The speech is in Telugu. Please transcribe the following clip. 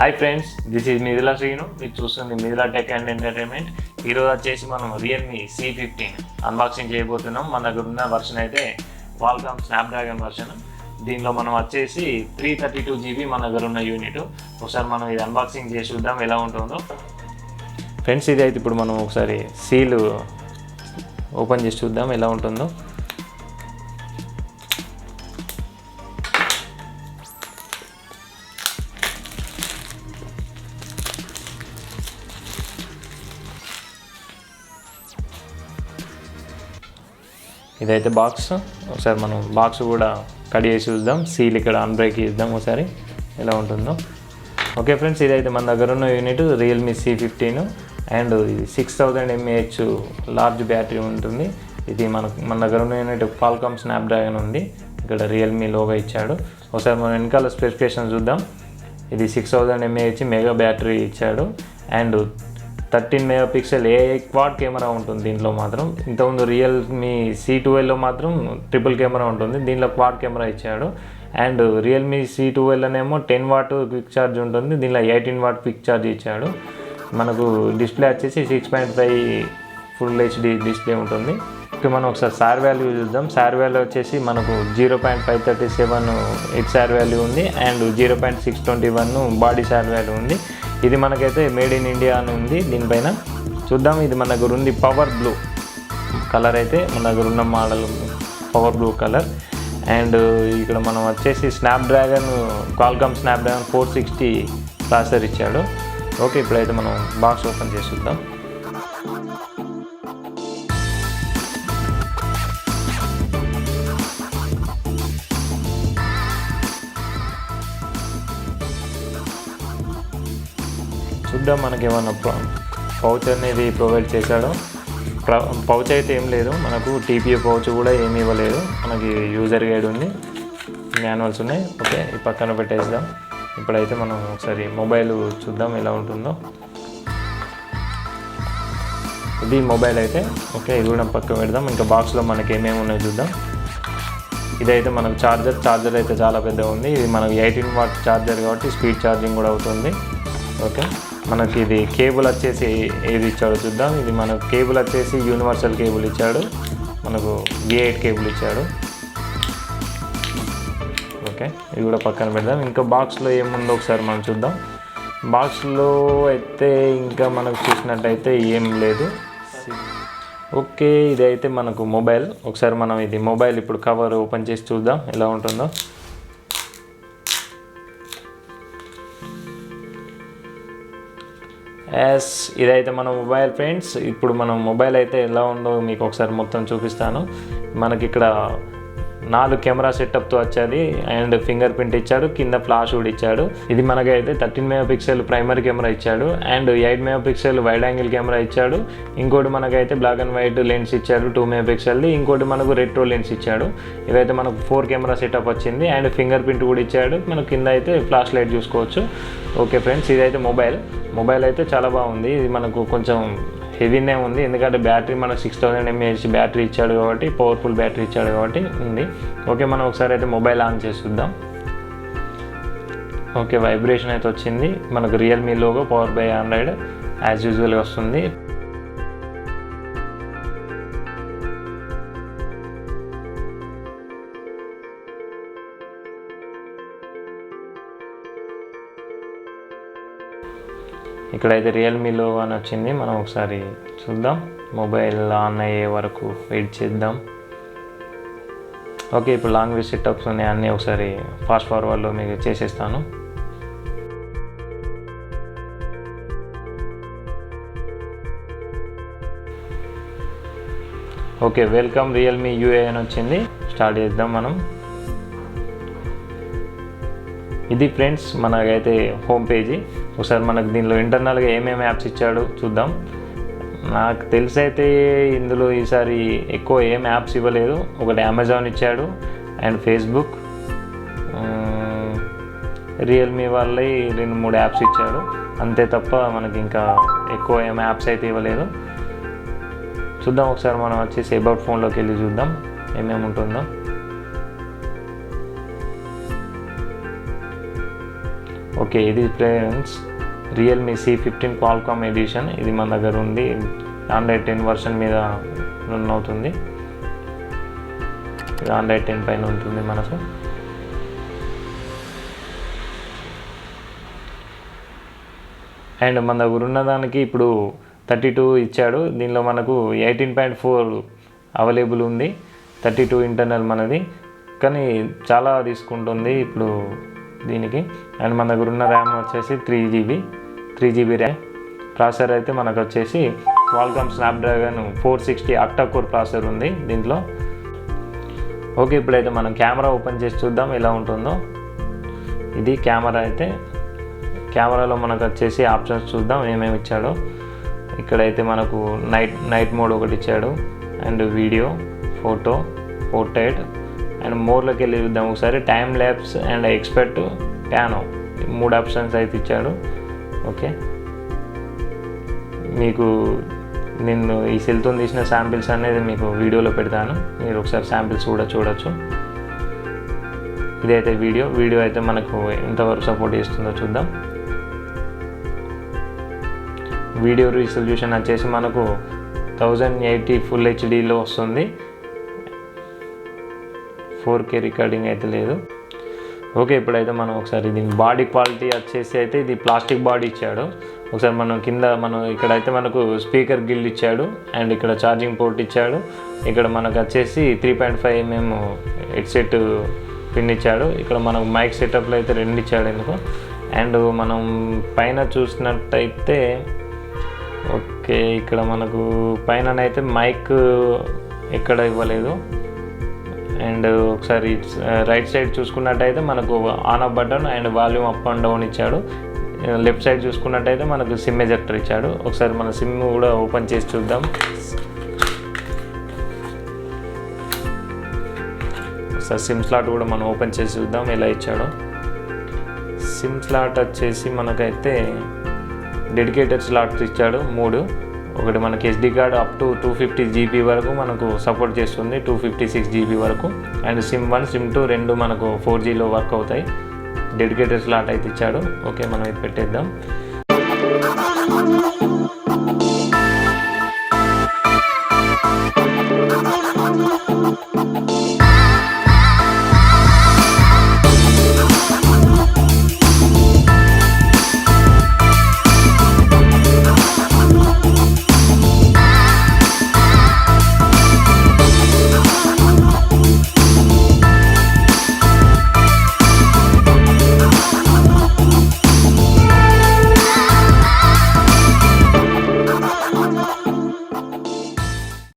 Hi friends, this is Mithila Srinu. మీరు చూస్తుంది మిథిలా టెక్ అండ్ ఎంటర్టైన్మెంట్. ఈరోజు వచ్చేసి మనం రియల్మీ c15 అన్బాక్సింగ్ చేయబోతున్నాం. మన దగ్గర ఉన్న వర్షన్ అయితే క్వాల్కామ్ స్నాప్డ్రాగన్ వర్షన్. దీనిలో మనం వచ్చేసి 332 GB మన దగ్గర ఉన్న యూనిట్. ఒకసారి మనం ఇది అన్బాక్సింగ్ చేసి చూద్దాం ఎలా ఉంటుందో. ఫ్రెండ్స్, ఇది అయితే ఇప్పుడు మనం ఒకసారి సీల్ ఓపెన్ చేసి చూద్దాం ఎలా ఉంటుందో. ఇదైతే బాక్స్. ఒకసారి మనం బాక్స్ కూడా కట్ చేసి చూద్దాం. సీల్ ఇక్కడ అన్బ్రేక్ చేద్దాం ఒకసారి ఎలా ఉంటుందో. ఓకే ఫ్రెండ్స్, ఇదైతే మన దగ్గర ఉన్న యూనిట్ రియల్మీ c15 అండ్ ఇది 6000 mAh లార్జ్ బ్యాటరీ ఉంటుంది. ఇది మన దగ్గర ఉన్న యూనిట్ క్వాల్కామ్ స్నాప్డ్రాగన్ ఉంది. ఇక్కడ రియల్మీ లోగో ఇచ్చాడు. ఒకసారి మనం వెనకాల స్పెసిఫికేషన్ చూద్దాం. ఇది 6000 mAh మెగా బ్యాటరీ ఇచ్చాడు అండ్ 13 మెగాపిక్సెల్ క్వాడ్ కెమెరా ఉంటుంది దీంట్లో మాత్రం. ఇంతకుముందు రియల్మీ C12లో మాత్రం ట్రిపుల్ కెమెరా ఉంటుంది, దీంట్లో క్వాడ్ కెమెరా ఇచ్చాడు. And Realme C12 అనేమో 10 what quick charge ఉంటుంది, దీనిలో 18 వాట్ క్విక్ ఛార్జ్ ఇచ్చాడు. మనకు డిస్ప్లే వచ్చేసి 6.5 ఫుల్ HD డిస్ప్లే ఉంటుంది. ఇక మనం ఒకసారి సార్ వాల్యూ చూద్దాం. సార్ వాల్యూ వచ్చేసి మనకు 0.537 సార్ వాల్యూ ఉంది అండ్ 0.621 బాడీ సార్ వాల్యూ ఉంది. ఇది మనకైతే మేడ్ ఇన్ ఇండియా అని ఉంది దీనిపైన. చూద్దాం. ఇది మన దగ్గర ఉంది పవర్ బ్లూ కలర్, అయితే మన దగ్గర ఉన్న model power blue colour. And ఇక్కడ మనం వచ్చేసి స్నాప్డ్రాగన్ క్వాల్కామ్ స్నాప్డ్రాగన్ 460 ప్రాసెసర్ ఇచ్చాడు. ఓకే, ఇప్పుడైతే మనం బాక్స్ ఓపెన్ చేసి చూద్దాం. చూద్దాం మనకి ఏమన్నా పౌచ్ అనేది ప్రొవైడ్ చేశాడో. పౌచ్ అయితే ఏం లేదు మనకు, TPA పౌచ్ కూడా ఏమి ఇవ్వలేదు మనకి. యూజర్ గైడ్ ఉంది, మాన్యువల్స్ ఉన్నాయి. ఓకే, ఈ పక్కన పెట్టేద్దాం. ఇప్పుడైతే మనం ఒకసారి మొబైల్ చూద్దాం ఎలా ఉంటుందో. ఇది మొబైల్ అయితే. ఓకే, ఇది కూడా పక్కన పెడదాం. ఇంకా బాక్స్లో మనకి ఏమేమి ఉన్నాయో చూద్దాం. ఇదైతే మనకు ఛార్జర్ అయితే చాలా పెద్దగా ఉంది. ఇది మనకు 18 వాట్ ఛార్జర్ కాబట్టి స్పీడ్ ఛార్జింగ్ కూడా అవుతుంది. ఓకే, మనకి ఇది కేబుల్ వచ్చేసి ఏది ఇచ్చాడో చూద్దాం. ఇది మనకు కేబుల్ వచ్చేసి యూనివర్సల్ కేబుల్ ఇచ్చాడు, మనకు V8 కేబుల్ ఇచ్చాడు. ఓకే, ఇది కూడా పక్కన పెడదాం. ఇంకా బాక్స్లో ఏముందో ఒకసారి మనం చూద్దాం. బాక్స్లో అయితే ఇంకా మనకు చూసినట్టయితే ఏం లేదు. ఓకే, ఇదైతే మనకు మొబైల్. ఒకసారి మనం ఇది మొబైల్ ఇప్పుడు కవర్ ఓపెన్ చేసి చూద్దాం ఎలా ఉంటుందో. ఇదైతే మన మొబైల్ ఫ్రెండ్స్. ఇప్పుడు మనం మొబైల్ అయితే ఎలా ఉందో మీకు ఒకసారి మొత్తం చూపిస్తాను. మనకి ఇక్కడ 4 కెమెరా సెటప్తో వచ్చేది అండ్ ఫింగర్ ప్రింట్ ఇచ్చాడు, కింద ఫ్లాష్ కూడా ఇచ్చాడు. ఇది మనకైతే 13 మెగాపిక్సెల్ ప్రైమరీ కెమెరా ఇచ్చాడు and 8 megapixel wide angle camera ఇచ్చాడు. ఇంకోటి మనకైతే బ్లాక్ అండ్ వైట్ లెన్స్ ఇచ్చాడు 2 మెగాపిక్సెల్ది. ఇంకోటి మనకు రెట్రో లెన్స్ ఇచ్చాడు. ఇదైతే మనకు 4 కెమెరా సెటప్ వచ్చింది అండ్ ఫింగర్ ప్రింట్ కూడా ఇచ్చాడు. మనకు కింద అయితే ఫ్లాష్ లైట్ చూసుకోవచ్చు. ఓకే ఫ్రెండ్స్, ఇదైతే మొబైల్ అయితే చాలా బాగుంది. ఇది మనకు కొంచెం హెవీనే ఉంది, ఎందుకంటే బ్యాటరీ మనకు 6000 mAh బ్యాటరీ ఇచ్చాడు కాబట్టి, పవర్ఫుల్ బ్యాటరీ ఇచ్చాడు కాబట్టి ఉంది. ఓకే, మనం ఒకసారి అయితే మొబైల్ ఆన్ చేసి చూద్దాం. ఓకే, వైబ్రేషన్ అయితే వచ్చింది. మనకు Realme logo power by Android as యూజువల్గా వస్తుంది. ఇక్కడైతే రియల్మీ లోగో అని వచ్చింది. మనం ఒకసారి చూద్దాం. మొబైల్ ఆన్ అయ్యే వరకు వెయిట్ చేద్దాం. ఓకే, ఇప్పుడు లాంగ్వేజ్ సెటప్స్ ఉన్నాయి అన్నీ ఒకసారి ఫాస్ట్ ఫార్వర్డ్లో మీకు చేసేస్తాను. ఓకే, వెల్కమ్ రియల్మీ UA అని వచ్చింది. స్టార్ట్ చేద్దాం మనం. ఇది ఫ్రెండ్స్ మనకైతే హోమ్ పేజీ. ఒకసారి మనకు దీనిలో ఇంటర్నల్గా ఏమేమి యాప్స్ ఇచ్చాడో చూద్దాం. నాకు తెలిసి అయితే ఇందులో ఈసారి ఎక్కువ ఏం యాప్స్ ఇవ్వలేదు. ఒకటి అమెజాన్ ఇచ్చాడు అండ్ ఫేస్బుక్, రియల్మీ వాళ్ళే 2-3 యాప్స్ ఇచ్చాడు, అంతే తప్ప మనకి ఇంకా ఎక్కువ ఏం యాప్స్ అయితే ఇవ్వలేదు. చూద్దాం ఒకసారి మనం వచ్చేసి అబౌట్ ఫోన్లోకి వెళ్ళి చూద్దాం ఏమేమి ఉంటుందో. ఓకే, ఇది friends Realme C15 Qualcomm edition. ఇది మన దగ్గర ఉంది. ఆండ్రాయిడ్ 10 వర్షన్ మీద రన్ అవుతుంది. ఇది ఆండ్రాయిడ్ 10 పైన ఉంటుంది మనకు. అండ్ మన దగ్గర ఉన్నదానికి ఇప్పుడు 32 ఇచ్చాడు. దీనిలో మనకు 18.4 అవైలబుల్ ఉంది. 32 ఇంటర్నల్ మనది, కానీ చాలా తీసుకుంటుంది ఇప్పుడు దీనికి. అండ్ మన దగ్గర ఉన్న ర్యామ్ వచ్చేసి 3GB ర్యామ్. ప్రాసెసర్ అయితే మనకు వచ్చేసి క్వాల్కామ్ స్నాప్డ్రాగన్ 460 అక్టా కోర్ ప్రాసెసర్ ఉంది దీంట్లో. ఓకే, ఇప్పుడైతే మనం కెమెరా ఓపెన్ చేసి చూద్దాం ఎలా ఉంటుందో. ఇది కెమెరా అయితే, కెమెరాలో మనకు వచ్చేసి ఆప్షన్స్ చూద్దాం ఏమేమి ఇచ్చాడో. ఇక్కడైతే మనకు నైట్ మోడ్ ఒకటి ఇచ్చాడు, and video, photo, portrait, and మోర్లోకి వెళ్ళి చూద్దాం ఒకసారి. Time lapse and expert, pano, 3 options అయితే ఇచ్చాడు. ఓకే, మీకు నేను ఈ సెల్తో తీసిన శాంపిల్స్ అనేది మీకు వీడియోలో పెడతాను, మీరు ఒకసారి శాంపిల్స్ కూడా చూడొచ్చు. ఇదైతే వీడియో అయితే మనకు ఎంతవరకు సపోర్ట్ చేస్తుందో చూద్దాం. వీడియో రిజల్యూషన్ వచ్చేసి మనకు 1080 ఫుల్ హెచ్డీలో వస్తుంది. 4K రికార్డింగ్ అయితే లేదు. ఓకే, ఇప్పుడైతే మనం ఒకసారి దీని బాడీ క్వాలిటీ వచ్చేసి అయితే ఇది ప్లాస్టిక్ బాడీ ఇచ్చాడు. ఒకసారి మనం ఇక్కడైతే మనకు స్పీకర్ గిల్ ఇచ్చాడు, అండ్ ఇక్కడ ఛార్జింగ్ పోర్ట్ ఇచ్చాడు. ఇక్కడ మనకు వచ్చేసి 3.5mm హెడ్సెట్ పిన్ ఇచ్చాడు. ఇక్కడ మనకు మైక్ సెటప్లో అయితే 2 ఇచ్చాడు ఎందుకు. అండ్ మనం పైన చూసినట్టయితే ఓకే, ఇక్కడ మనకు పైననైతే మైక్ ఎక్కడ ఇవ్వలేదు. అండ్ ఒకసారి రైట్ సైడ్ చూసుకున్నట్టయితే మనకు on off button and volume up and down ఇచ్చాడు. లెఫ్ట్ సైడ్ చూసుకున్నట్టయితే మనకు సిమ్ ఎజెక్టర్ ఇచ్చాడు. ఒకసారి మన సిమ్ కూడా ఓపెన్ చేసి చూద్దాం. ఒకసారి సిమ్ స్లాట్ కూడా మనం ఓపెన్ చేసి చూద్దాం ఎలా ఇచ్చాడో. సిమ్ స్లాట్ వచ్చేసి మనకైతే డెడికేటెడ్ స్లాట్స్ ఇచ్చాడు 3. ఒకటి మనకి SD card up to 250GB వరకు మనకు సపోర్ట్ చేస్తుంది, 256GB వరకు. అండ్ సిమ్ 1 సిమ్ 2 రెండు మనకు 4Gలో వర్క్ అవుతాయి. డెడికేటెడ్ స్లాట్ అయితే ఇచ్చాడు. ఓకే, మనం ఇది పెట్టేద్దాం.